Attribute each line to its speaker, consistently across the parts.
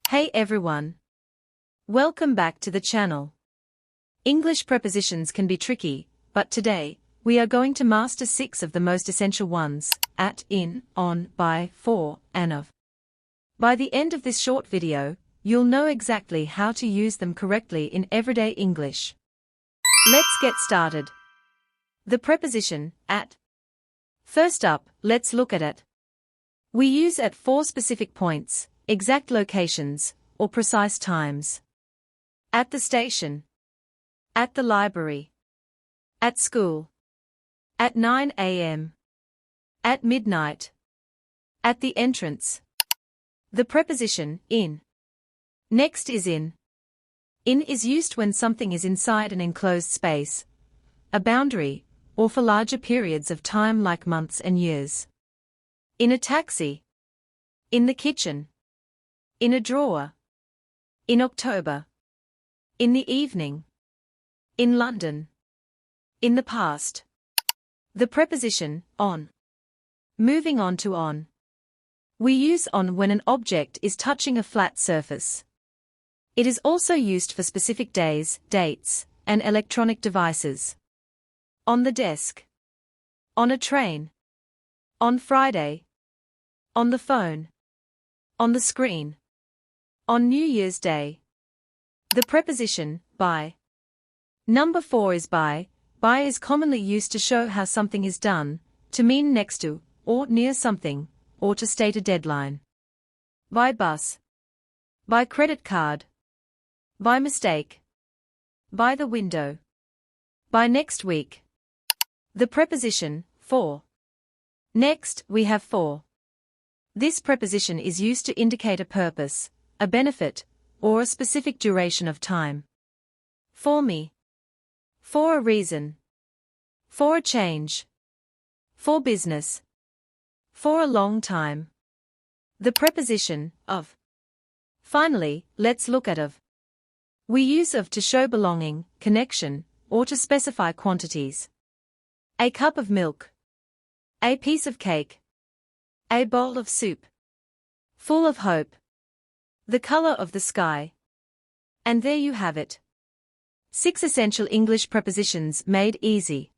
Speaker 1: Hey everyone! Welcome back to the channel. English prepositions can be tricky, but today, we are going to master 6 of the most essential ones: at, in, on, by, for, and of. By the end of this short video, you'll know exactly how to use them correctly in everyday English. Let's get started. The preposition, at. First up, let's look at it. We use at for specific points, exact locations, or precise times. At the station. At the library. At school. At 9 a.m. At midnight. At the entrance. The preposition, in. Next is in. In is used when something is inside an enclosed space, a boundary, or for larger periods of time like months and years. In a taxi. In the kitchen. In a drawer. In October. In the evening. In London. In the past. The preposition, on. Moving on to on. We use on when an object is touching a flat surface. It is also used for specific days, dates, and electronic devices. On the desk. On a train. On Friday. On the phone. On the screen. On New Year's Day. The preposition, by. Number 4 is by. By is commonly used to show how something is done, to mean next to, or near something, or to state a deadline. By bus. By credit card. By mistake. By the window. By next week. The preposition, for. Next, we have for. This preposition is used to indicate a purpose, a benefit, or a specific duration of time. For me. For a reason. For a change. For business. For a long time. The preposition, of. Finally, let's look at of. We use of to show belonging, connection, or to specify quantities. A cup of milk. A piece of cake. A bowl of soup. Full of hope. The color of the sky. And there you have it. 6 essential English prepositions made easy.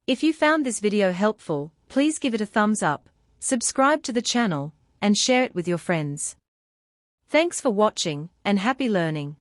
Speaker 1: If you found this video helpful, please give it a thumbs up, subscribe to the channel, and share it with your friends. Thanks for watching, and happy learning.